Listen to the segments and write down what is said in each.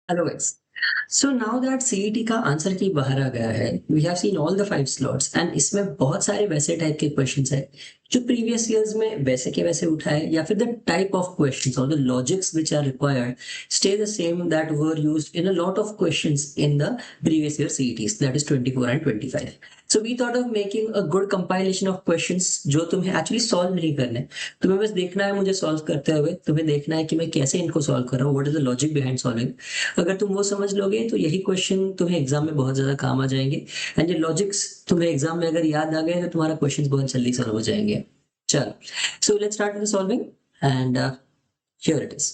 Otherwise, so now that CET का answer की बाहर आ गया है, we have seen all the 5 slots and इसमें बहुत सारे वैसे टाइप के क्वेश्चंस है जो प्रीवियस ईयर्स में वैसे के वैसे उठाए, या फिर द टाइप ऑफ क्वेश्चंस और the logics which are required stay the same that were used in a lot of questions in the previous year CETs, that is 24 and 25. So we thought of making a good compilation of questions जो तुम्हें actually solve नहीं करने, तुम्हें बस देखना है मुझे solve करते हुए, तुम्हें देखना है कि मैं कैसे इनको सॉल्व कर रहा हूँ, what is the logic behind solving. अगर तुम वो समझ लोगे तो यही क्वेश्चन तुम्हें एग्जाम में बहुत ज्यादा काम आ जाएंगे, एंड ये लॉजिक्स तुम्हें एग्जाम में अगर याद आ गए तो तुम्हारा क्वेश्चन बहुत जल्दी सॉल्व हो जाएंगे। चलो, so let's start with solving and here it is.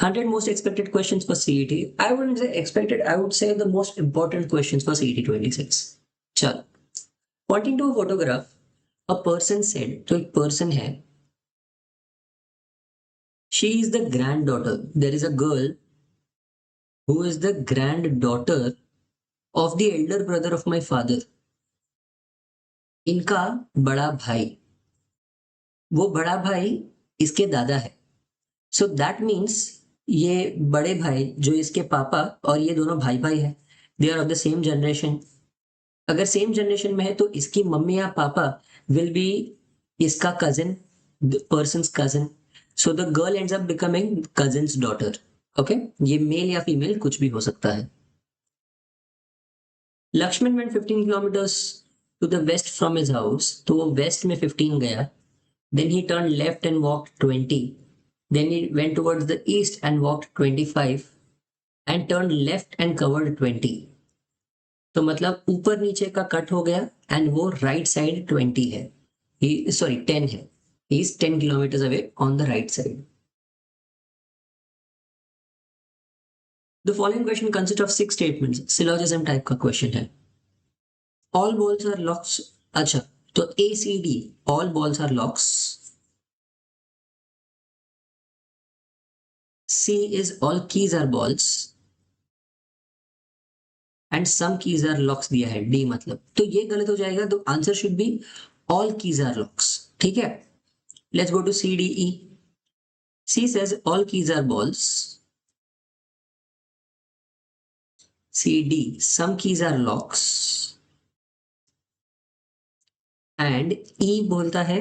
100 most expected questions for CET. I wouldn't say expected, I would say the most important questions for CET 26. चलो, pointing to a photograph, a person said, तो एक person है, she is the granddaughter, there is a girl who is the granddaughter of the elder brother of my father. इनका बड़ा भाई, वो बड़ा भाई इसके दादा है। सो दैट मीन्स ये बड़े भाई जो इसके पापा और ये दोनों भाई भाई हैं, they are of the same generation. अगर सेम जनरेशन में है तो इसकी मम्मी या पापा विल बी इसका cousin, person's cousin. So the girl ends up becoming cousin's daughter. Okay, ये मेल या फीमेल कुछ भी हो सकता है। Lakshman went 15 kilometers to the west from his house, तो वो वेस्ट में 15 गया। Then he turned left and walked 20. Then he went towards the east and walked 25 and turned left and covered 20. तो मतलब ऊपर नीचे का कट हो गया एंड वो राइट साइड 20 है, सॉरी 10 है। He is 10 kilometers away on the right side. The following question consists of 6 statements. Syllogism type का question है। All balls are locks. अच्छा, तो ACD, all balls are locks. C is all keys are balls and some keys are locks दिया है, D मतलब, तो ये गलत हो जाएगा, तो answer should be all keys are locks। ठीक है, let's go to C D E। C says all keys are balls, C D some keys are locks and E बोलता है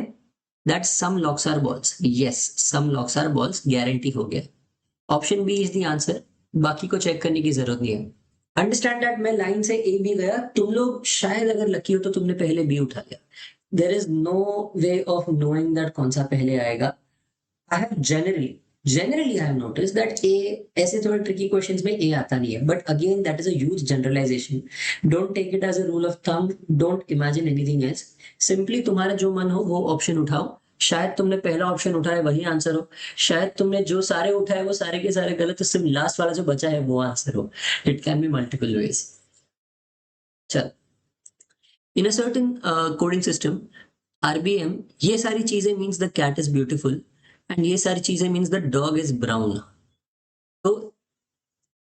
that some locks are balls। yes, some locks are balls, guarantee हो गया। Option B is the answer, बाकी को check करने की जरूरत नहीं है। अंडरस्टैंड दैट मैं लाइन से ए भी गया, तुम लोग शायद अगर लकी हो तो तुमने पहले बी उठा लिया। There is no way of knowing that कौन सा पहले आएगा। I have generally I have notice that A, ऐसे थोड़े ट्रिकी क्वेश्चंस में ए आता नहीं है, but again that is a huge generalization. Don't take it as a rule of thumb, don't imagine anything else. Simply तुम्हारा जो मन हो वो ऑप्शन उठाओ। शायद तुमने पहला ऑप्शन उठाया वही आंसर हो, शायद तुमने जो सारे उठाए वो सारे के सारे गलत, तो सिर्फ लास्ट वाला जो बचा है वो आंसर हो। It can be multiple ways. चल, in a certain coding system RBM, ये सारी चीजें means the cat is beautiful and ये सारी चीजें means the dog is brown. तो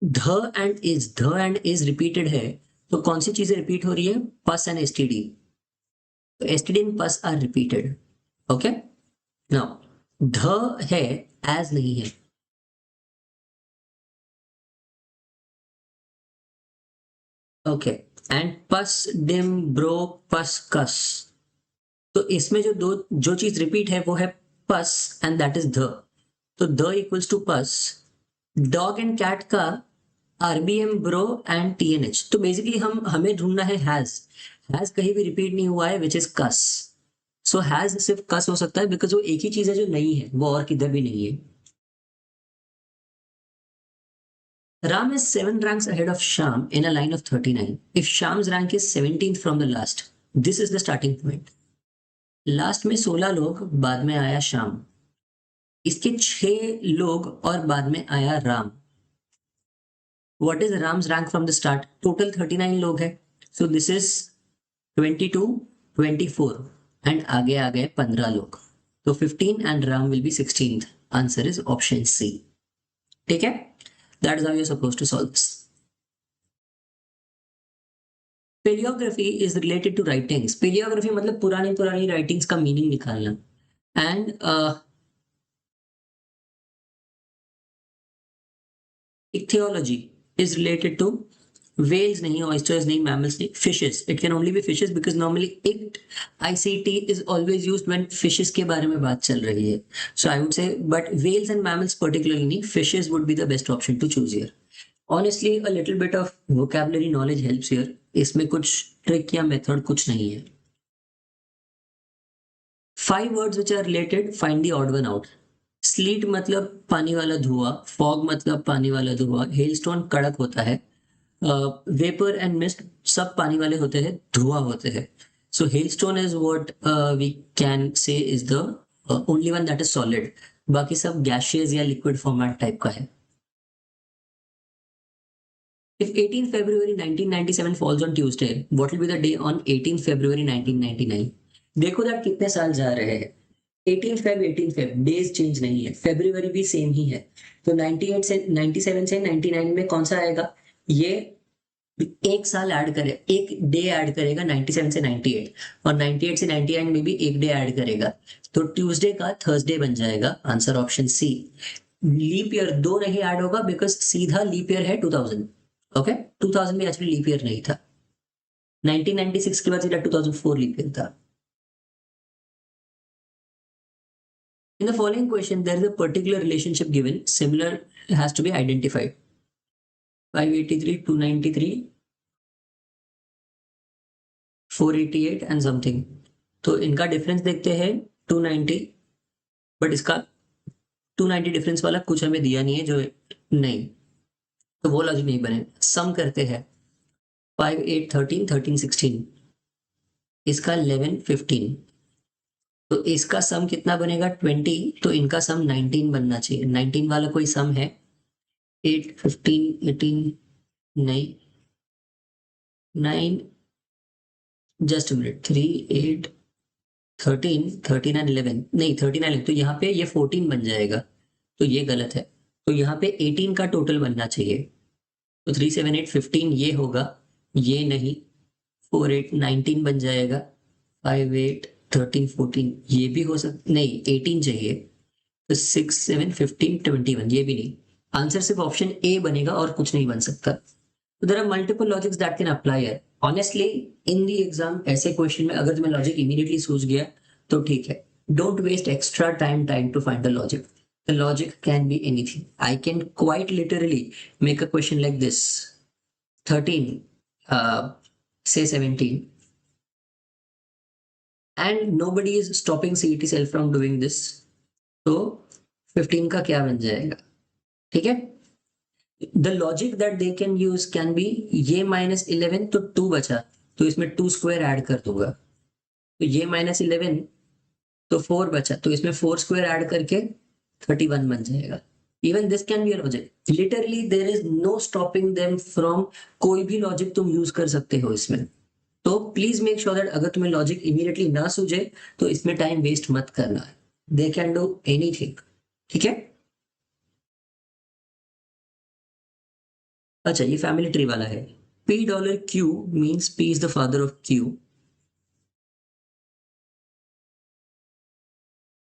ध एंड इज रिपीटेड है, तो कौन सी चीजें रिपीट हो रही है? पस एंड एसटीडी। तो एसटीडी एंड पस आर रिपीटेड। ओके, नाउ ध है, एज नहीं है। ओके, एंड पस डिम ब्रो पस कस, तो इसमें जो चीज रिपीट है वो है पस एंड दैट इज ध। तो द इक्वल्स टू पस। डॉग एंड कैट का आरबीएम ब्रो एंड टीएनएच, तो बेसिकली हमें ढूंढना है हैज कहीं भी रिपीट नहीं हुआ है which is cos. So has सिर्फ कस हो सकता है बिकॉज वो एक ही चीज है जो नहीं है, वो और किधर भी नहीं है। Ram is 7 ranks ahead of Sham in a line of 39. If Sham's rank is 17th from the last, this is the starting point. Last में 16 लोग, बाद में आया शाम, इसके 6 लोग और बाद में आया Ram. What is Ram's rank from the start? Total 39 लोग हैं, सो दिस इज 22, 24 एंड आगे आ गए 15 लोग, तो 15 and Ram will be 16th। Answer is option C. ठीक है, that is how you are supposed to solve this. Paleography is related to writings. Paleography मतलब पुरानी राइटिंग्स का मीनिंग निकालना, and Ichthyology is related to whales नहीं, oysters नहीं, mammals नहीं, fishes. It can only be fishes because normally ICT is always used when fishes के बारे में बात चल रही है. So I would say, but whales and mammals particularly नहीं, fishes would be the best option to choose here. Honestly, a little bit of vocabulary knowledge helps here. इसमें कुछ trick या method कुछ नहीं है. 5 words which are related, find the odd one out. Slit मतलब पानी वाला धुआं, फॉग मतलब पानी वाला धुआं, हेलस्टोन कड़क होता है, वेपर एंड मिस्ट सब पानी वाले होते हैं, धुआं होते हैं. So hailstone is what we can say is the only one that is solid. बाकी सब गैशियस या लिक्विड फॉर्मेट टाइप का है. If 18 February 1997 falls on Tuesday, what will be the day on 18 February 1999? देखो दैट कितने साल जा रहे हैं. 18 फेब डेज चेंज नहीं है, फेब्रुवरी भी सेम ही है. तो 98 से 97 से 99 में कौन सा आएगा? ये एक साल ऐड करे, एक डे ऐड करेगा 97 से 98, और 98 से 99 में भी एक डे ऐड करेगा. तो ट्यूसडे का थर्सडे बन जाएगा. Answer option C. Leap year 2 नहीं ऐड होगा बिकॉज सीधा लीप ईयर है 2000. ओके, 2000 में एक्चुअली लीप ईयर नहीं था. 1996 के बाद सीधा 2004 लीप ईयर था. In the following question, there is a particular relationship given. Similar has to be identified. 583, 293, 488 and something. तो इनका डिफरेंस देखते हैं 290, बट इसका 290 डिफरेंस वाला कुछ हमें दिया नहीं है जो नहीं, तो वो लॉजिक नहीं बने. सम करते हैं 5, 8, 13, 13, 16, इसका 11, 15. तो इसका सम कितना बनेगा 20, तो इनका सम 19 बनना चाहिए. 19 वाला कोई सम है? 8, 15, 18 नहीं, 9, जस्ट मिनट, 3, 8, 13, 13 एंड 11 नहीं, 13 एंड 11, तो यहाँ पे ये 14 बन जाएगा, तो ये गलत है. तो यहाँ पे 18 का टोटल बनना चाहिए. तो 3, 7, 8, 15 ये होगा, ये नहीं. 4, 8, 19 बन जाएगा. 5, 8, 13, 14 ये भी हो सकता नहीं, 18 चाहिए. तो 6, 7, 15, 21 ये भी नहीं. आंसर सिर्फ ऑप्शन ए बनेगा और कुछ नहीं बन सकता. तो there are multiple logics that can apply here. Honestly in the exam ऐसे क्वेश्चन में अगर तुम्हें लॉजिक इमीडिएटली सूझ गया तो ठीक है. Don't waste extra time to find the logic. The logic can be anything. I can quite literally make a question like this. 13, say 17. And nobody is stopping CET self from doing this. तो 15 का क्या बन जाएगा? ठीक है? The logic that they can use can be ये -11 तो 2 बचा, तो इसमें 2 स्क्वायर ऐड कर दूंगा. तो ये -11 तो 4 बचा, तो इसमें 4 स्क्वायर ऐड करके 31 बन जाएगा. Even this can be a logic. Literally there is no stopping them from कोई भी लॉजिक तुम यूज कर सकते हो इसमें. तो प्लीज मेक श्योर दैट अगर तुम्हें लॉजिक इमीडिएटली ना सूझे तो इसमें टाइम वेस्ट मत करना है. They can do anything. ठीक है? अच्छा, ये फैमिली ट्री वाला है. $Q means P is the father of Q.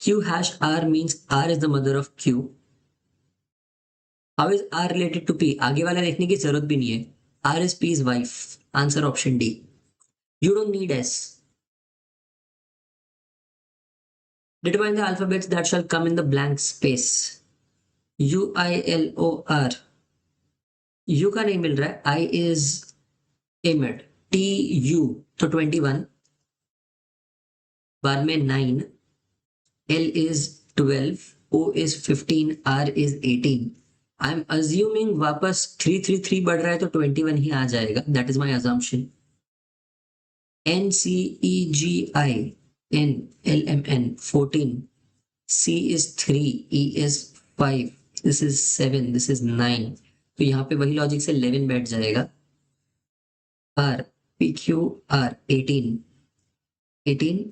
Q#R means R is the mother of Q. How is R related to P? आगे वाला देखने की जरूरत भी नहीं है. R is P's wife. Answer option D. You don't need S. Determine the alphabets that shall come in the blank space. UILOR. U का नहीं मिल रहा है. I is amid. TU तो 21. बाद में 9. L is 12. O is 15. R is 18. I'm assuming वापस 3 बढ़ रहा है तो 21 ही आ जाएगा. That is my assumption. NCEGI. N LMN 14. C is 3. E is 5. This is 7. This is 9. तो यहाँ पे वही लॉजिक से 11 बैठ जाएगा. R PQR 18. 18.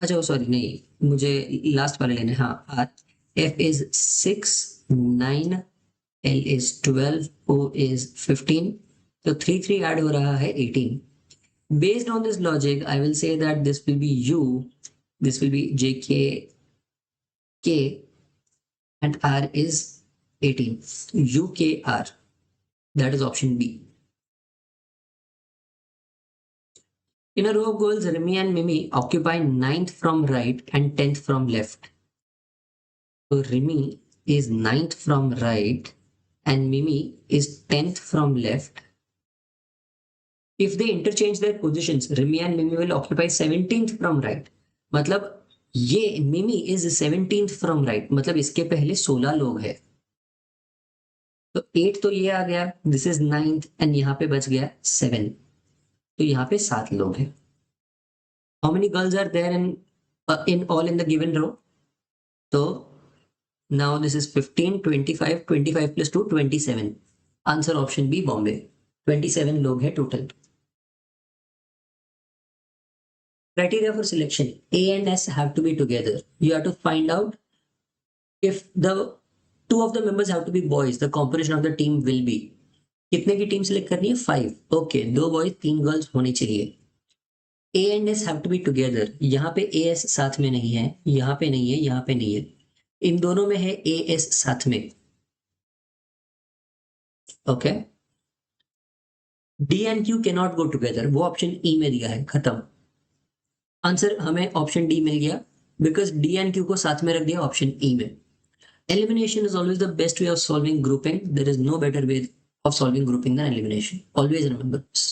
अच्छा सॉरी नहीं, मुझे लास्ट वाले लेने. हाँ, R. F is 6, 9. L is 12. O is 15. तो 3 ऐड हो रहा है 18. Based on this logic, I will say that this will be U, this will be JK, K, and R is 18. UKR. That is option B. In a row of goals, Remy and Mimi occupy 9th from right and 10th from left. So Remy is 9th from right and Mimi is 10th from left. If they interchange their positions, Remy and Mimi will occupy 17th from right. मतलब ये Mimi is 17th from right, मतलब इसके पहले 16 लोग हैं. तो 8 तो ये आ गया, दिस इज 9th एंड यहाँ पे बच गया 7. तो यहाँ पे 7 लोग हैं. How many girls are there in all in the given row? So now this is 15, 25, 25 plus 2, 27. Answer option B, Bombay. 27 लोग हैं total. Criteria for selection: A and S have to be together. You have to find out if the two of the members have to be boys. The composition of the team will be. कितने की team select करनी है? 5. Okay, 2 boys 3 girls होनी चाहिए. A and S have to be together. यहाँ पे AS साथ में नहीं है, यहाँ पे नहीं है, यहाँ पे नहीं है. इन दोनों में है AS साथ में. Okay. D and Q cannot go together. वो ऑप्शन E में दिया है, खत्म. आंसर हमें ऑप्शन डी मिल गया बिकॉज डी एंड क्यू को साथ में रख दिया ऑप्शन ई में. Elimination is always the best way of solving grouping. There is no better way of solving grouping than elimination. Always remember this.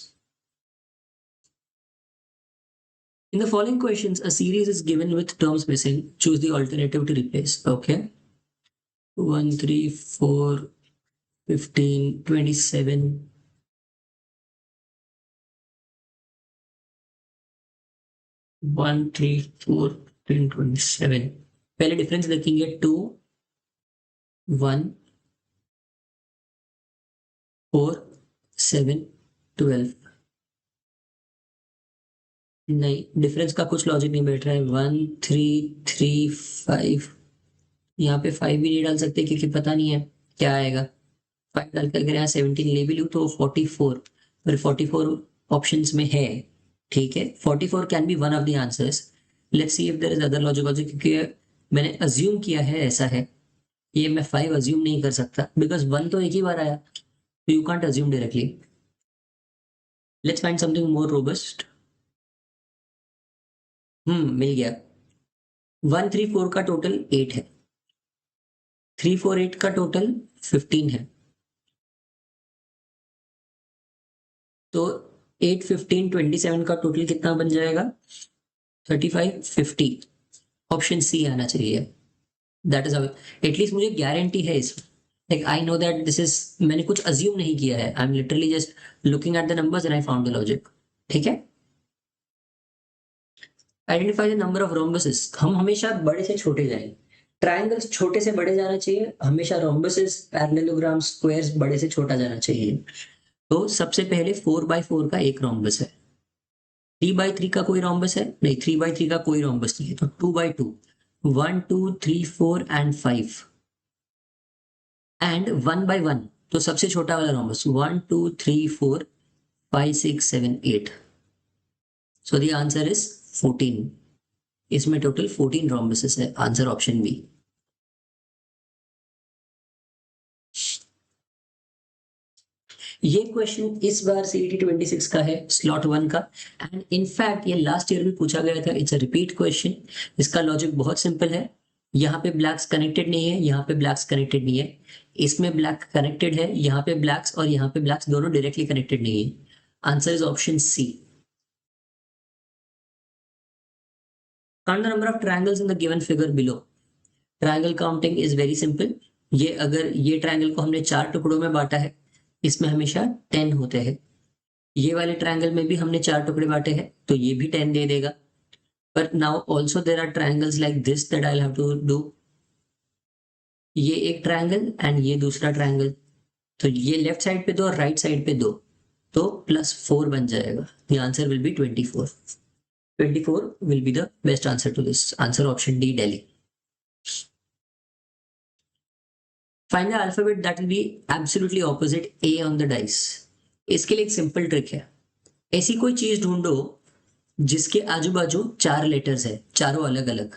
In the following questions, a series is given with terms missing. Choose the alternative to replace. Okay. 1, 3, 4, 15, 27. 1, 3, 4, 15, 27. पहले difference देखेंगे 2, 1, 4, 7, 12. नहीं, difference का कुछ logic नहीं बैठ रहा है. 1, 3, 3, 5. यहाँ पे 5 भी नहीं डाल सकते क्योंकि पता नहीं है क्या आएगा. 5 डाल कर यहाँ 17 ले भी लूँ तो 44. पर 44 ऑप्शंस में है. ठीक है, 44 can be one of the answers. Let's see if there is other logic also, क्योंकि मैंने अज्यूम किया है ऐसा है. ये मैं 5 अज्यूम नहीं कर सकता बिकॉज 1 तो एक ही बार आया. तो you can't assume directly. Let's find something more robust. मिल गया. 1, 3, 4 का टोटल 8 है. 3, 4, 8 का टोटल 15 है. तो 8, 15, 27 का टोटल कितना बन जाएगा? 35, 50. ऑप्शन सी आना चाहिए. दैट इज एटलीस्ट मुझे गारंटी है इसमें. Like I know that this is, मैंने कुछ अज्यूम नहीं किया है. I am literally just looking at the numbers and I found the logic. ठीक है. Identify the number of rhombuses. हम हमेशा बड़े से छोटे जाएंगे. ट्रायंगल्स छोटे से बड़े जाना चाहिए हमेशा. रोम्बसेस, पैरेललोग्राम, स्क्वायर्स बड़े से छोटा जाना चाहिए. तो सबसे पहले 4x4 का एक रोम्बस है. 3x3 का कोई रोम्बस है नहीं. 3x3 का कोई रोम्बस नहीं है. तो 2x2, 1, 2, 3, 4 एंड 5 एंड 1x1. तो सबसे छोटा वाला rhombus 1, 2, 3, 4, 5, 6, 7, 8. So the answer is 14. इसमें टोटल 14 रोम्बसेस है. Answer option B. ये क्वेश्चन इस बार CET 26 का है, स्लॉट 1 का. एंड इनफैक्ट ये लास्ट ईयर भी पूछा गया था. It's a repeat question. इसका लॉजिक बहुत सिंपल है. यहाँ पे ब्लैक्स कनेक्टेड नहीं है, यहाँ पे ब्लैक्स कनेक्टेड नहीं है. इसमें ब्लैक कनेक्टेड है. यहाँ पे ब्लैक्स और यहाँ पे ब्लैक्स दोनों डायरेक्टली कनेक्टेड नहीं है. Answer is option C. Count the number of triangles in the given figure below. Triangle counting is very simple. ये अगर ये ट्रायंगल को हमने 4 टुकड़ों में बांटा है, इसमें हमेशा 10 होते हैं. ये वाले ट्रायंगल में भी हमने 4 टुकड़े बांटे हैं तो ये भी 10 दे देगा. But now also there are triangles like this that I have to do. ये एक ट्रायंगल एंड ये दूसरा ट्रायंगल. तो ये लेफ्ट साइड पे 2 और राइट साइड पे 2. तो +4 बन जाएगा. The answer will be 24. 24 will be the best answer to this. Answer option D, Delhi. Find the alphabet that will be absolutely opposite A on the dice. इसके लिए एक सिंपल ट्रिक है. ऐसी कोई चीज ढूंढो जिसके आजू बाजू 4 लेटर्स है, चारों अलग अलग.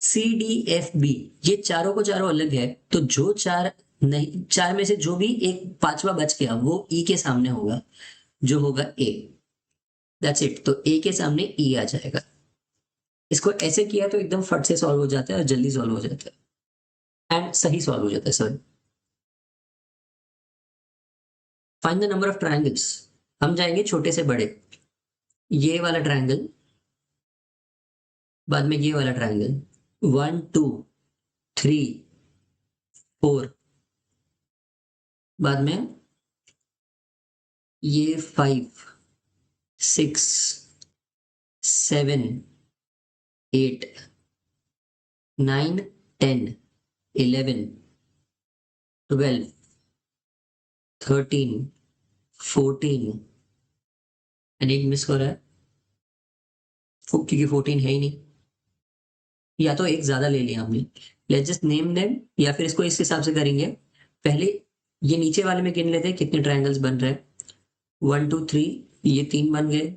C, D, F, B, ये चारों को चारों अलग है. तो जो 4 नहीं, 4 में से जो भी एक 5वां बच गया वो ई के सामने होगा, जो होगा ए। That's it. तो ए के सामने ई आ जाएगा। इसको ऐसे किया तो एकदम फट से सॉल्व हो जाता है और जल्दी सॉल्व हो जाता है एंड सही सॉल्व हो जाता है। Sorry, find the number of triangles. हम जाएंगे छोटे से बड़े। ये वाला ट्रायंगल, बाद में ये वाला ट्रायंगल, 1 2 3 4, बाद में ये 5 6 7 8 9 10 11 12 13 14 एंड एक मिस हो रहा है क्योंकि 14 है ही नहीं, या तो एक ज्यादा ले लिया हमने। लेट्स जस्ट नेम देम, या फिर इसको इस हिसाब से करेंगे। पहले ये नीचे वाले में गिन लेते हैं कितने ट्रायंगल्स बन रहे हैं। 1 2 3, ये 3 बन गए।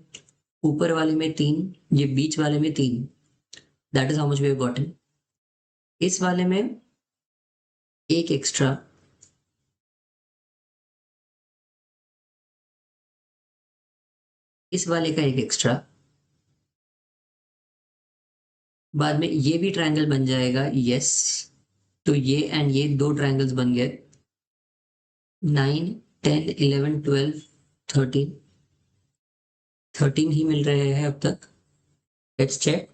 ऊपर वाले में 3, ये बीच वाले में 3। That is how much we have gotten. इस वाले में एक एक्स्ट्रा, इस वाले का एक एक्स्ट्रा, बाद में ये भी ट्रायंगल बन जाएगा। यस, तो ये एंड ये 2 ट्रायंगल्स बन गए। 9 10 11 12 13, 13 ही मिल रहे हैं अब तक। Let's check.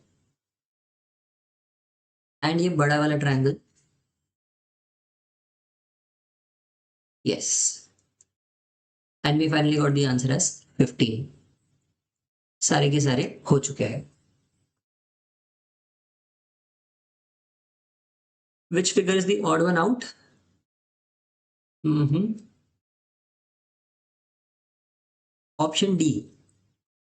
एंड ये बड़ा वाला triangle, yes, and we finally got the answer as 15। सारे के सारे हो चुके हैं। Which figure is the odd one out? Option D.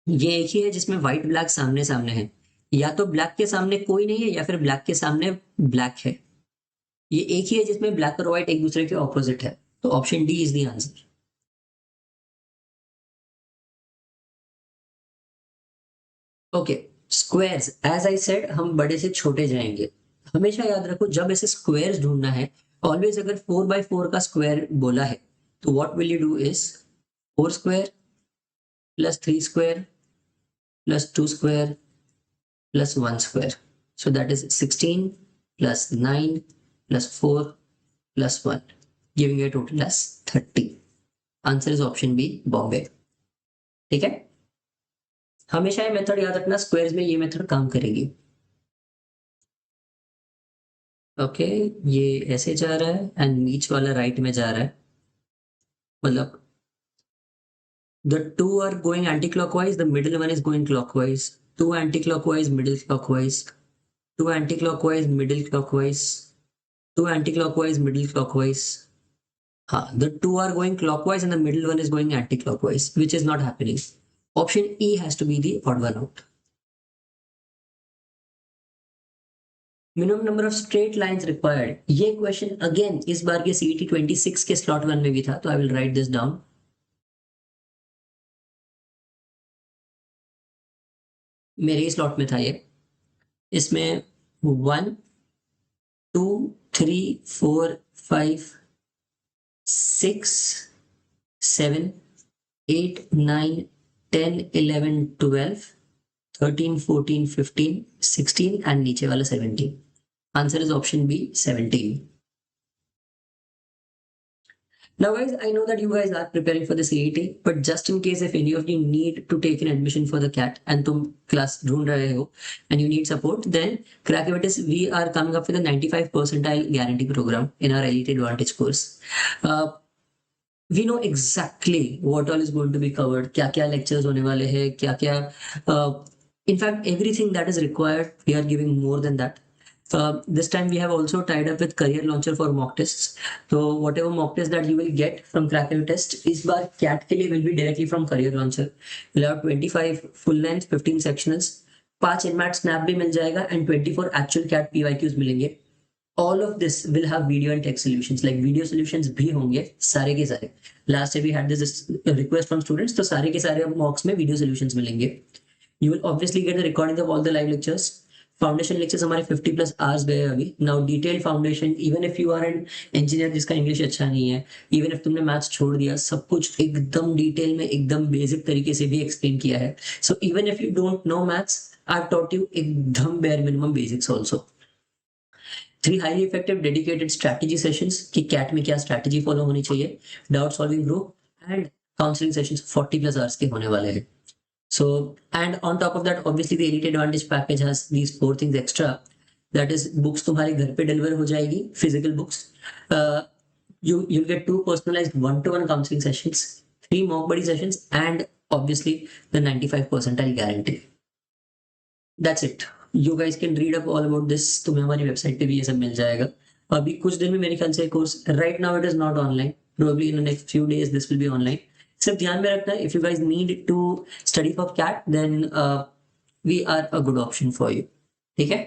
ये एक ही है जिसमें व्हाइट ब्लैक सामने सामने है। या तो ब्लैक के सामने कोई नहीं है या फिर ब्लैक के सामने ब्लैक है। ये एक ही है जिसमें ब्लैक और व्हाइट एक दूसरे के ऑपोजिट है। तो option D is the answer. Okay, squares, as I said हम बड़े से छोटे जाएंगे। हमेशा याद रखो जब ऐसे स्क्वायर्स ढूंढना है, ऑलवेज अगर 4x4 का स्क्वायर बोला है तो what will you do is 4 square plus 3 square plus 2 square plus 1 square. So that is 16 plus 9 plus 4 plus 1, giving you a total as 30. Answer is option B, Bombay. ठीक है, हमेशा ये method याद रखना, स्क्वायर्स में ये मेथड काम करेगी। ओके, ये ऐसे जा रहा है एंड बीच वाला राइट में जा रहा है, मतलब the two are going anti-clockwise, the middle one is going clockwise, 2 anti-clockwise, middle clockwise, 2 anti-clockwise, middle clockwise, 2 anti-clockwise, middle clockwise. The two are going clockwise and the middle one is going anti-clockwise, which is not happening. Option E has to be the odd one out. Minimum number of straight lines required. ये question again इस बार के CET 26 के slot 1 में भी था, तो I will write this down. मेरे ही slot में था ये। इसमें 1 2 3 4 5 6 7 8 9 10 11 12 13 14 15 16 एंड नीचे वाला 17। Answer is option B 17। Now guys, I know that you guys are preparing for the CET, but just in case if any of you need to take an admission for the CAT and तुम class ढूंढ रहे हो and you need support, then Crackavitis, we are coming up with a 95 percentile guarantee program in our Elite Advantage course. We know exactly what all is going to be covered, क्या क्या lectures होने वाले हैं, क्या क्या in fact everything that is required, we are giving more than that. This time we have also tied up with Career Launcher for mock tests. So whatever mock test that you will get from Crackavitis, इस बार CAT के लिए will be directly from Career Launcher. We'll have 25 full length, 15 sectionals, 5 InMat Snap भी मिल जाएगा and 24 actual CAT PYQs मिलेंगे. All of this will have video and text solutions, like video solutions भी होंगे सारे के सारे. Last year we had this request from students, तो सारे के सारे mocks में video solutions मिलेंगे. You will obviously get the recording of all the live lectures. Foundation lectures हमारे 50+ आवर्स गए अभी. Now detail foundation, even if you are an engineer जिसका इंग्लिश अच्छा नहीं है, इवन इफ तुमने मैथ्स छोड़ दिया, सब कुछ एकदम डिटेल में एकदम बेसिक तरीके से भी एक्सप्लेन किया है. So even if you don't know maths, I have taught you एकदम bare minimum basics also. 3 highly effective dedicated strategy sessions कि कैट में क्या स्ट्रैटेजी फॉलो होनी चाहिए, doubt solving group and counselling sessions 40+ hours के होने वाले हैं. So, and on top of that, obviously the Elite Advantage package has these 4 things extra. That is, books तुम्हारे घर पे deliver हो जाएगी, physical books. You'll get 2 personalized one-to-one counseling sessions, 3 mock buddy sessions, and obviously the 95 percentile guarantee. That's it. You guys can read up all about this. तुम्हें हमारी website पे भी ये सब मिल जाएगा. अभी कुछ दिन में मेरे ख्याल से course, right now it is not online. Probably in the next few days this will be online. सिर्फ ध्यान में रखना, if you guys need to study for CAT then we are a good option for you. ठीक है.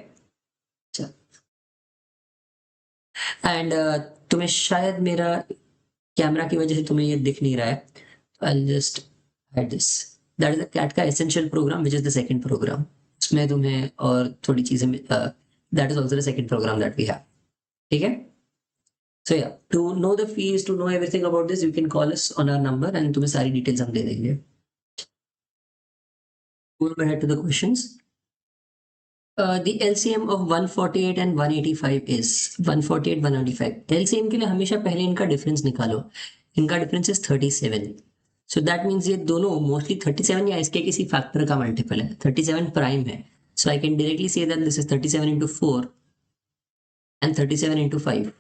And तुम्हें शायद मेरा camera की वजह से तुम्हें ये दिख नहीं रहा है, I just add this. That is the CAT का essential program which is the second program. उसमें तुम्हें और थोड़ी चीजें, that is also the second program that we have. ठीक है. So yeah, to know the fees, to know everything about this, you can call us on our number and तुम्हें सारी details हम दे देंगे. Go ahead to the questions. The LCM of 148 and 185 is 148, 185. LCM के लिए हमेशा पहले इनका difference निकालो. इनका difference is 37. So that means ये दोनों मोस्टली 37 या इसके किसी फैक्टर का मल्टीपल है. 37 प्राइम है. So I can directly say that this is 37 into 4 and 37 into 5.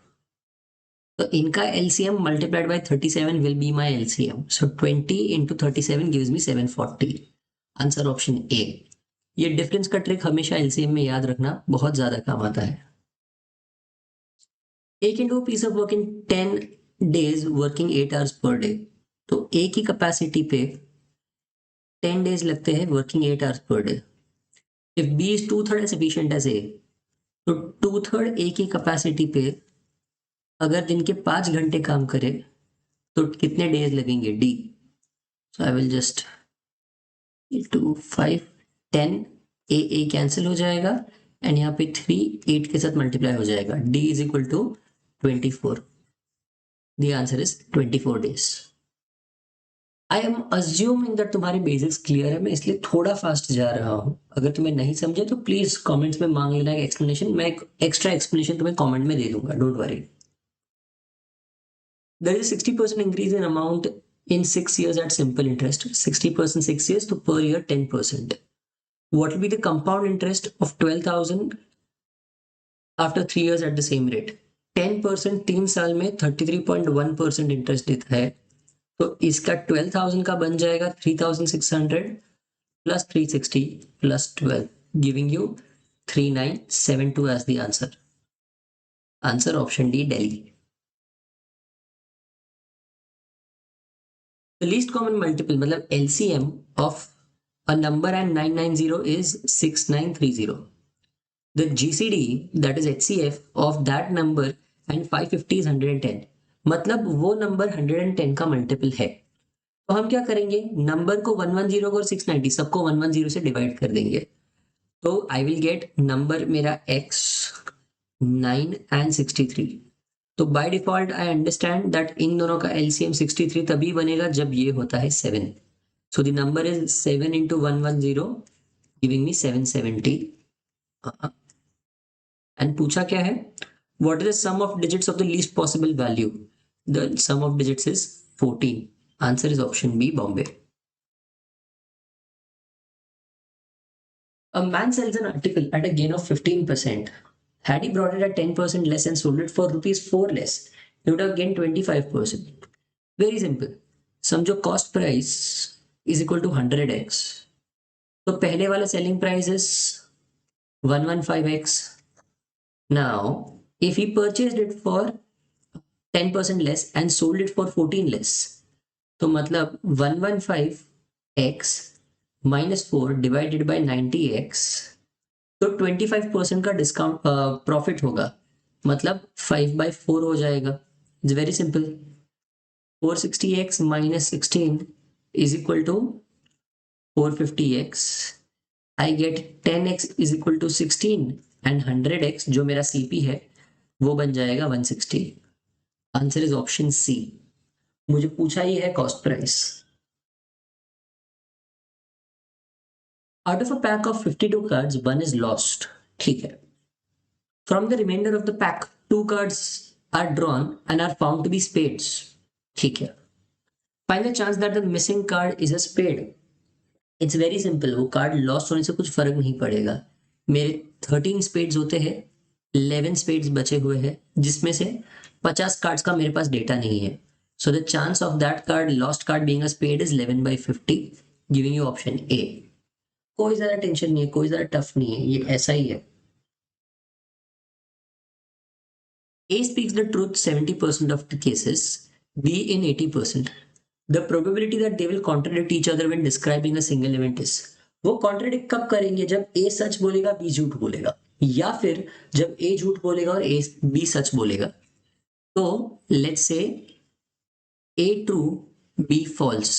So इनका LCM multiplied by 37 will be my LCM. So 20 into 37 gives me 740. Answer option A. ये डिफरेंस का trick हमेशा LCM में याद रखना, बहुत ज्यादा काम आता है. A can do a piece of work in 10 days working 8 hours per day. तो A की कैपेसिटी पे 10 days लगते हैं working 8 hours per day. If B is 2/3 as efficient as A, तो 2/3 A की कैपेसिटी पे अगर दिन के 5 घंटे काम करे तो कितने डेज लगेंगे. D. So I will just 2 5 10 A cancel हो जाएगा एंड यहाँ पे 3 8 के साथ मल्टीप्लाई हो जाएगा. D is equal to 24. The answer is 24 days. I am assuming that तुम्हारे बेसिक्स क्लियर है. मैं इसलिए थोड़ा फास्ट जा रहा हूँ. अगर तुम्हें नहीं समझे तो प्लीज कमेंट्स में मांग लेना एक एक्सप्लेनेशन. मैं एक एक्स्ट्रा एक्सप्लेनेशन तुम्हें कमेंट में दे दूंगा, don't worry. There is a 60% increase in amount in 6 years at simple interest. 60% 6 years, so per year 10%. What will be the compound interest of 12,000 after 3 years at the same rate? 10% 3 साल में 33.1% interest देता है. तो इसका 12,000 का बन जाएगा 3,600 plus 360 plus 12, giving you 3972 as the answer. Answer option D, Delhi. The least common multiple, मतलब LCM of a number and 990 is 6930. The GCD, that is HCF of that number and 550 is 110. मतलब वो number 110 का multiple है. तो हम क्या करेंगे, number को 110 को और 690 सबको 110 से डिवाइड कर देंगे. तो आई विल गेट नंबर मेरा x 9 and 63. तो by default I understand that in दोनों का LCM 63 तभी बनेगा जब ये होता है 7. So the number is 7 into 110 giving me 770. And पूछा क्या है, what is the sum of digits of the least possible value. The sum of digits is 14. Answer is option B, Bombay. A man sells an article at a gain of 15%. Had he brought it at 10% less and sold it for rupees 4 less, he would have gained 25%. Very simple. समझो cost price is equal to 100x. तो पहले वाला selling price is 115x. Now, if he purchased it for 10% less and sold it for 14 less, तो मतलब 115x minus 4 divided by 90x, तो 25% का discount profit होगा. मतलब 5/4 हो जाएगा. It's very simple. 460x minus 16 is equal to 450x I get 10x is equal to 16 and 100x जो मेरा CP है वो बन जाएगा 160। Answer is option C. मुझे पूछा ही है cost price. Out of a pack of 52 cards one is lost. ठीक है। From the remainder of the pack 2 cards are drawn and are found to be spades. ठीक है। Find the chance that the missing card is a spade. It's very simple, वो card lost होने से कुछ फर्क नहीं पड़ेगा। मेरे 13 स्पेड्स होते हैं, 11 स्पेड्स बचे हुए हैं, जिसमें से 50 कार्ड्स का मेरे पास डेटा नहीं है। So the chance of that card lost card being a spade is 11/50, giving you option A. कोई ज्यादा टेंशन नहीं है, कोई ज्यादा टफ नहीं है, ये ऐसा ही है। A speaks the truth 70% of the cases, B in 80%. The probability that they will contradict each other when describing a single event is, वो कॉन्ट्रडिक्ट कब करेंगे? जब A सच बोलेगा B झूठ बोलेगा, या फिर जब A झूठ बोलेगा और B सच बोलेगा। तो let's say A true B false,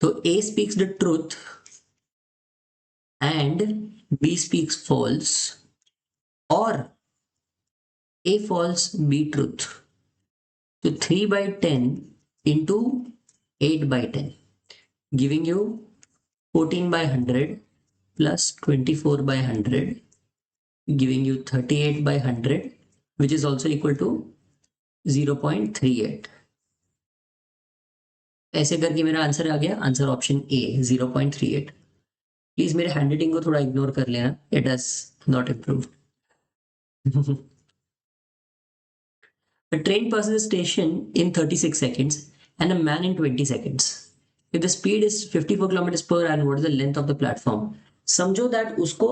तो A speaks the truth and B speaks false, और A false B truth। So 3/10 into 8/10, giving you 14/100 plus 24/100, giving you 38/100, which is also equal to 0.38। ऐसे करके मेरा answer आ गया, answer option A 0.38। Please मेरे handwriting को थोड़ा ignore कर लेना, it has not improved. A train passes a station in 36 seconds and a man in 20 seconds. If the speed is 54 kilometers per hour and what is the length of the platform? समझो that उसको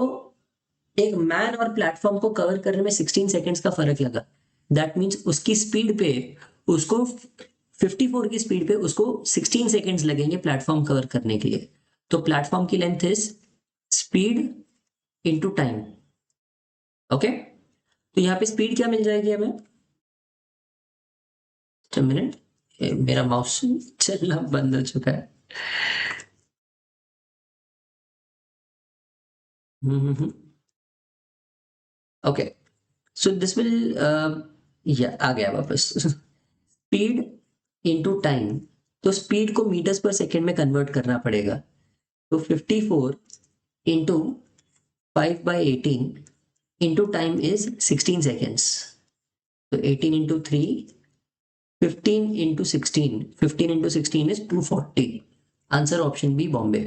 एक man और platform को cover करने में 16 seconds का फर्क लगा। दैट मीन्स उसकी स्पीड पे उसको 54 की स्पीड पे उसको 16 सेकंड्स लगेंगे प्लेटफॉर्म कवर करने के लिए। तो प्लेटफॉर्म की length is speed into time. Okay, तो यहाँ पे स्पीड क्या मिल जाएगी हमें? मिनट, मेरा माउस चलना बंद हो चुका है। ओके, सो दिस विल या आ गया वापस। स्पीड इनटू टाइम, तो स्पीड को मीटर्स पर सेकेंड में कन्वर्ट करना पड़ेगा। तो 54 into 5/18 into time is 16 seconds. तो 18 into 3, 15 into 16. 15 into 16 is 240. Answer option B, Bombay.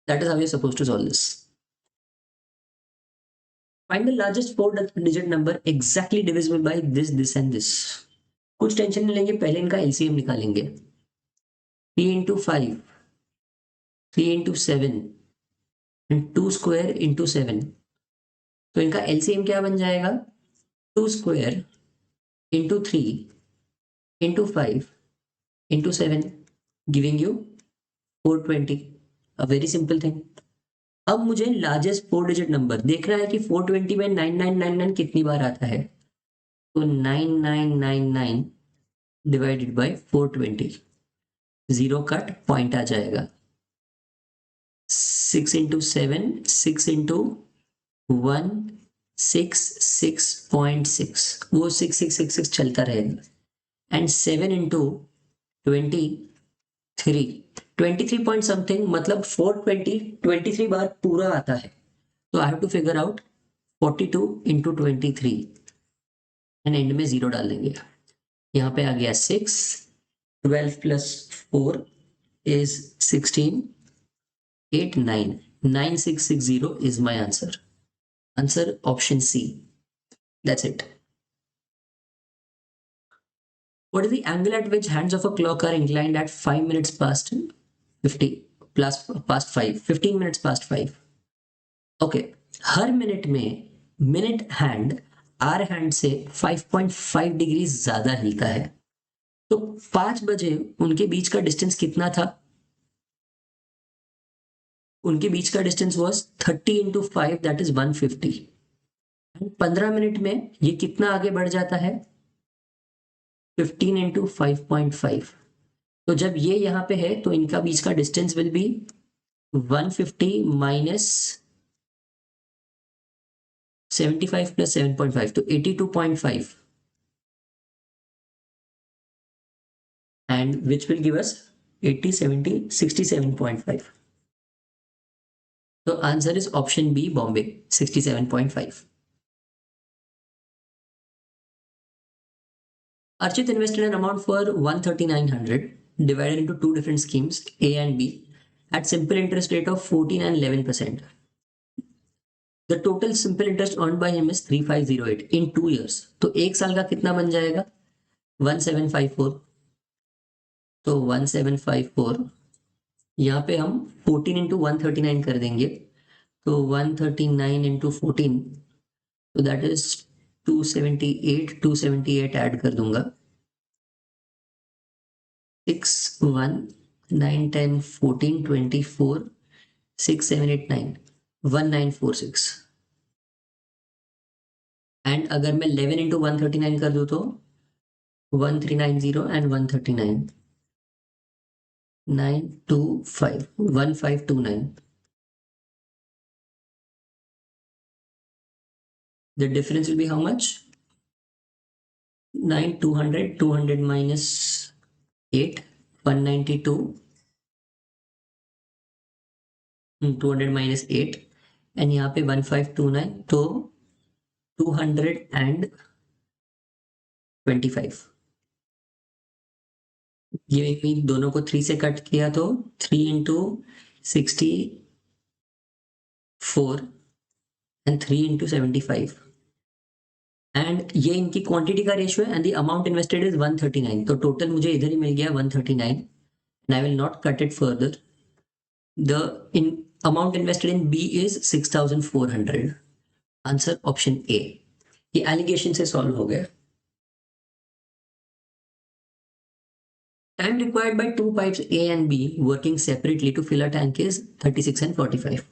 That is how you're supposed to solve this. Find the largest 4-digit number exactly divisible by this and this. कुछ tension नहीं लेंगे, पहले इनका LCM निकालेंगे। 3 into 5, 3 into 7 and 2 square into 7। तो इनका LCM क्या बन जाएगा? 2 square into 3 into 5 into 7, giving you 420। A very simple thing। अब मुझे लार्जेस्ट 4-डिजिट नंबर देखना है कि 420 में 9999 कितनी बार आता है। तो 9999 divided by 420, zero cut point आ जाएगा। 6 into 7, 6 into 1, 6.6, वो 6666 चलता रहेगा। एंड 7 into 23, 23 पॉइंट समथिंग, मतलब 420 23 बार पूरा आता है। तो I have to figure out 42 into 23 and and में जीरो डाल देंगे। यहाँ पे आ गया 6, 12 plus 4 is 16, 8, 9, 9660 is my answer. Answer option C. That's it. What is the angle at which hands of a clock are inclined at 5 minutes past 50 plus past 5, 15 minutes past 5? Okay, her minute में minute hand are hand से 5.5 degree ज्यादा हिलता है। तो 5 बजे उनके बीच का distance कितना था? उनके बीच का distance was 30 into 5, that is 150। 15 minute में ये कितना आगे बढ़ जाता है? 15 into 5.5। तो जब ये यहाँ पे है तो इनका बीच का distance will be 150 minus 75 plus 7.5 to 82.5, and which will give us 80, 70, 67.5. So answer is option B, Bombay, 67.5. Archit invested an amount for 13900 divided into two different schemes, A and B, at simple interest rate of 14 and 11%. The total simple interest earned by him is 3508 in 2 years. तो एक साल का कितना बन जाएगा? 1754. तो 1754 यहाँ पे हम 14 इंटू 139 कर देंगे, तो 139 इंटू 14, तो दैट इज 278 ऐड कर दूंगा, 6 1 9 10 14 24 6 7 8 9 1946. एंड अगर मैं 11 इंटू 139 कर दूं तो 1390 and 139 925 1529. The difference will be how much? 9 200 minus 8 192, 200 minus 8 and यहाँ पे 1529, तो 225. ये दोनों को 3 से कट किया तो 3 इंटू 64 एंड 3 इंटू 75, एंड ये इनकी क्वांटिटी का रेशियो है and the amount invested is 139. तो टोटल मुझे इधर ही मिल गया 139 and I will not cut it further. The amount invested in B is 6400. Answer option ए. ये एलिगेशन से सॉल्व हो गया. Time required by two pipes A and B working separately to fill a tank is 36 and 45.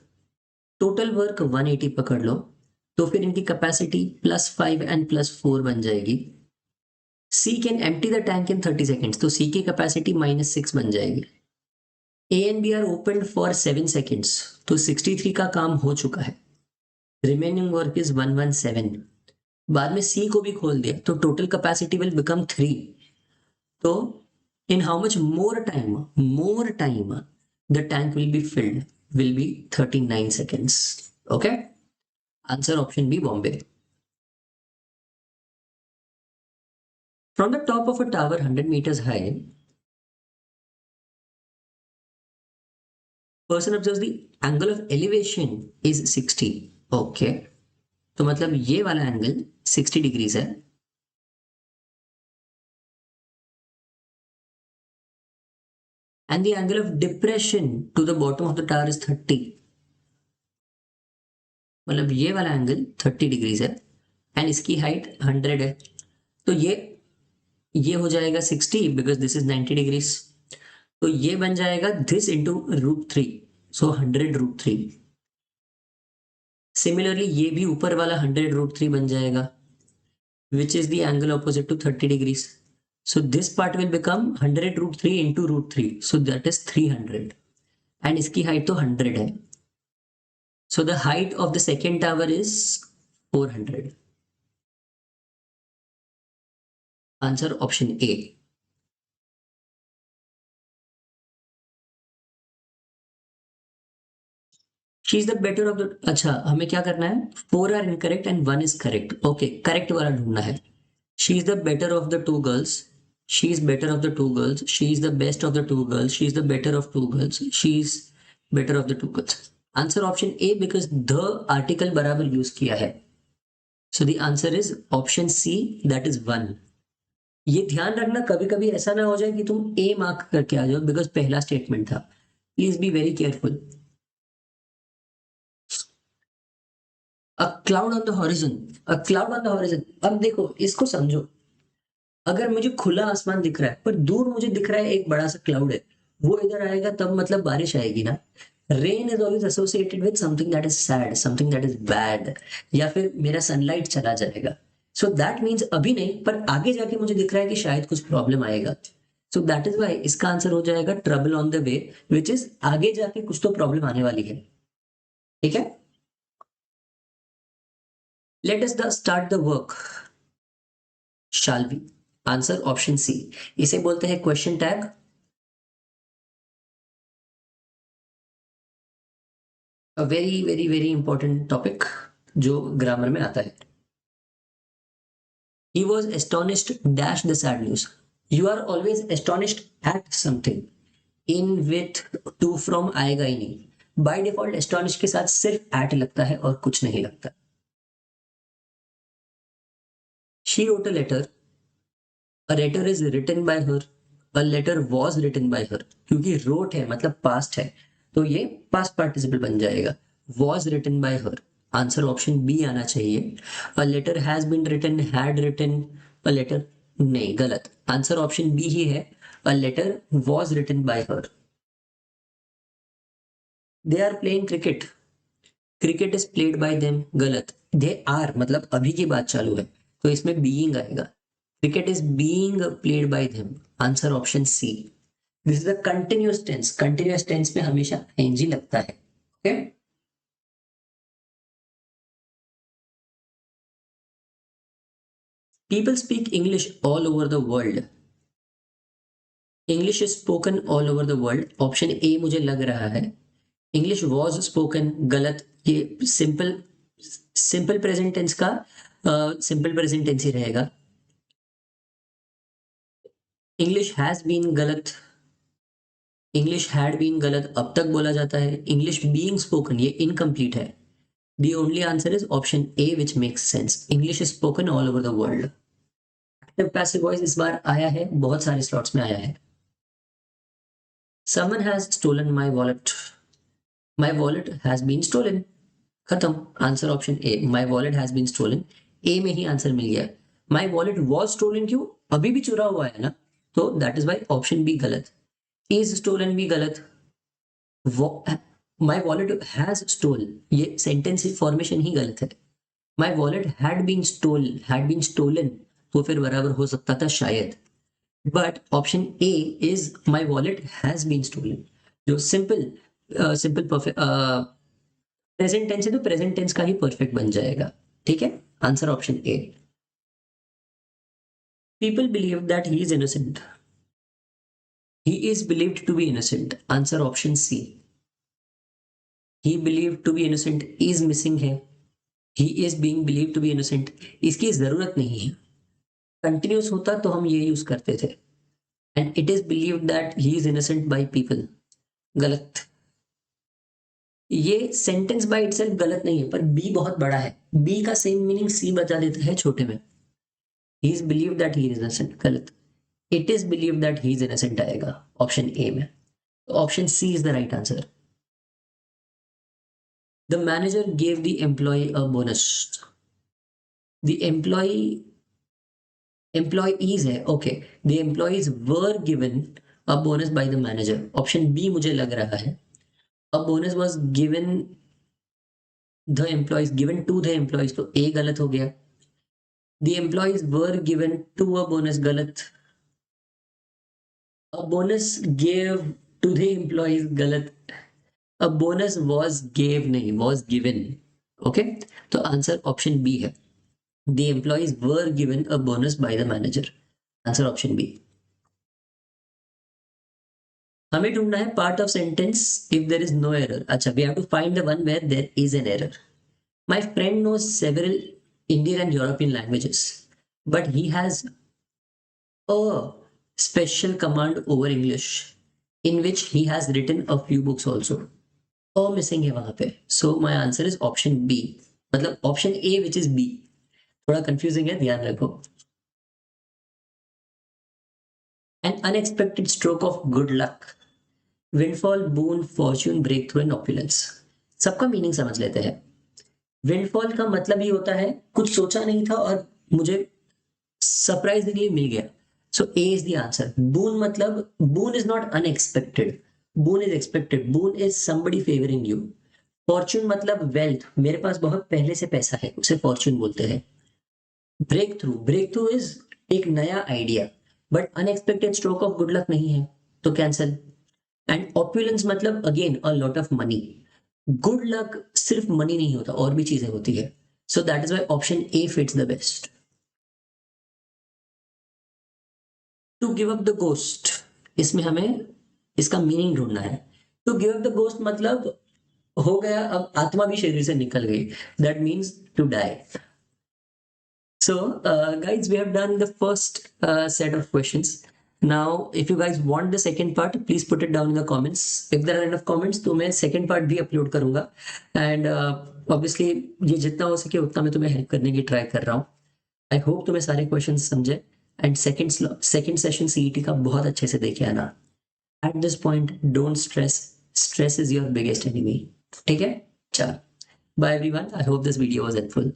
Total work 180 पकड़ लो, तो फिर इनकी capacity +5 and +4 बन जाएगी. C can empty the tank in 30 seconds, तो C की कैपेसिटी -6 बन जाएगी. A and B are opened for 7 seconds, तो 63 का काम हो चुका है. Remaining work is 117. बाद में C को भी खोल दिया, तो total capacity will become 3. तो in how much more time the tank will be filled will be 39 seconds. Okay? Answer option B, Bombay. From the top of a tower 100 meters high, person observes the angle of elevation is 60. Okay, तो मतलब ये वाला angle 60 degrees है, and the angle of depression to the bottom of the tower is 30. मतलब ये वाला angle 30 degrees है and इसकी हाइट 100 है, तो ये हो जाएगा 60 बिकॉज दिस इज 90 डिग्रीज. तो ये बन जाएगा दिस इंटू √3, सो 100√3. सिमिलरली ये भी ऊपर वाला 100√3 बन जाएगा, which is the angle opposite to 30 degrees. So this part will become 100√3 into √3, so that is 300, and इसकी height तो 100 है. So the height of the second tower is 400. Answer option A. She is the better of the. अच्छा हमें क्या करना है? 4 are incorrect and 1 is correct. Okay, correct वाला ढूंढना है. She is the better of the two girls. She is better of the two girls. She is the best of the two girls. She is the better of two girls. She is better of the two girls. Answer option A because the article बराबर use किया है. So the answer is option C, that is 1. ये ध्यान रखना कभी कभी ऐसा ना हो जाए कि तुम A मार्क करके आ जाओ बिकॉज पहला स्टेटमेंट था. Please be very careful. A cloud on the horizon. A cloud on the horizon. अब देखो इसको समझो. अगर मुझे खुला आसमान दिख रहा है पर दूर मुझे दिख रहा है एक बड़ा सा क्लाउड है, वो इधर आएगा तब मतलब बारिश आएगी ना. Rain is always associated with something that is sad, something that is bad, या फिर मेरा सनलाइट चला जाएगा. सो दैट मीन्स अभी नहीं पर आगे जाके मुझे दिख रहा है कि शायद कुछ प्रॉब्लम आएगा. सो दैट इज वाई इसका आंसर हो जाएगा trouble on the way, which is आगे जाके कुछ तो प्रॉब्लम आने वाली है। ठीक है, let us start the work. Shall be, answer option C, इसे बोलते हैं question tag. A very very very important topic जो ग्रामर में आता है। He was astonished dash the sad news. You are always astonished at something. In with to from आएगा ही नहीं। By default astonish के साथ सिर्फ एट लगता है और कुछ नहीं लगता। She wrote a letter, a letter is written by her, a letter was written by her, क्योंकि रोट है मतलब पास्ट है तो ये पास्ट पार्टिसिपल बन जाएगा। Was written by her, answer option B आना चाहिए। A letter has been written, had written a letter, नहीं गलत, आंसर ऑप्शन बी ही है। A letter was written by her. They are playing cricket, cricket is played by them, गलत। They are मतलब अभी की बात चालू है तो इसमें बीइंग आएगा। Cricket is being played by them, answer option C. This is a continuous tense, continuous tense में हमेशा एनजी लगता है। Okay, people speak English all over the world, English is spoken all over the world, option A मुझे लग रहा है। English was spoken, गलत। ये सिंपल सिंपल प्रेजेंट टेंस का सिंपल प्रेजेंट टेंस ही रहेगा। इंग्लिश हैज बीन, गलत। इंग्लिश हैड बीन, गलत, अब तक बोला जाता है। इंग्लिश बीइंग स्पोकन, ये इनकम्प्लीट है। The only answer is option A which makes sense, English is spoken all over the world. Active passive voice इस बार आया है, बहुत सारे स्लॉट्स में आया है। Someone has stolen my wallet, my wallet has been stolen, खत्म, answer option A, my wallet has been stolen. A में ही आंसर मिल गया। माई वॉलेट वॉज स्टोलन, क्यों, अभी भी चुरा हुआ है ना, तो that is why option B गलत। इज स्टोलन भी गलत। माई वॉलेट हैज स्टोल, ये सेंटेंस फॉर्मेशन ही गलत है। My wallet had been stole, had been stolen तो फिर बराबर हो सकता था शायद, but option A is my wallet has been stolen. जो simple simple perfect present tense है तो प्रेजेंट टेंस का ही परफेक्ट बन जाएगा। ठीक है, answer option A. People believe that he is innocent, he is believed to be innocent, answer option C. He believe to be innocent is missing है, he is being believe to be innocent इसकी जरूरत नहीं है। Continuous होता तो हम ये use करते थे। And it is believe that he is innocent by people, गलत। ये सेंटेंस बाय इटसेल्फ गलत नहीं है पर बी बहुत बड़ा है, बी का सेम मीनिंग सी बता देता है छोटे में। He is believe that he is innocent, गलत। It is believe that he is innocent आएगा ऑप्शन ए में, option C is the right answer. The manager gave the employ a bonus, the employees है, okay, the employees were given a bonus by the manager, option B मुझे लग रहा है। A bonus was given the employees, given to the employees तो A गलत हो गया। The employees were given to a bonus, गलत। A bonus give to the employees, गलत। अ बोनस वाज गिव नहीं, वाज गिवन। ओके, तो answer option B है। The employees were given a bonus by the manager, answer option B. हमें ढूंढना है part of sentence if there is no error. अच्छा, we have to find the one where there is an error. My friend knows several Indian and European languages but he has a special command over English in which he has written a few books also. A missing है वहां पे, so my answer is option B, मतलब option A which is B. थोड़ा confusing है, ध्यान रखो। An unexpected stroke of good luck, windfall, boon, fortune, breakthrough and opulence. सबका meaning समझ लेते हैं। विंडफॉल का मतलब ही होता है कुछ सोचा नहीं था और मुझे सरप्राइजिंगली मिल गया, so A is the answer. Boon मतलब, boon is not unexpected, boon is expected, boon is somebody favouring you. Fortune मतलब वेल्थ, मेरे पास बहुत पहले से पैसा है, उसे फॉर्च्यून बोलते हैं। Breakthrough, breakthrough is एक नया idea, but unexpected stroke of good luck नहीं है तो कैंसिल। एंड ऑप्युलेंस मतलब again a lot of money. Good luck सिर्फ मनी नहीं होता, और भी चीजें होती है। So that is why option A fits the best. To give up the ghost, इसमें हमें इसका मीनिंग ढूंढना है। To give up the ghost मतलब हो गया, अब आत्मा भी शरीर से निकल गई, that means to die. So, guys, we have done the first set of questions. Now, if you guys want the second part, please put it down in the comments. If there are enough comments, तो मैं second part भी upload करूँगा. And obviously, ये जितना हो सके उतना मैं तुम्हें help करने की try कर रहा हूँ. I hope तुम्हें सारे questions समझे. And second session CET का बहुत अच्छे से देखे आना. At this point, don't stress. Stress is your biggest enemy. ठीक है? चलो. Bye everyone. I hope this video was helpful.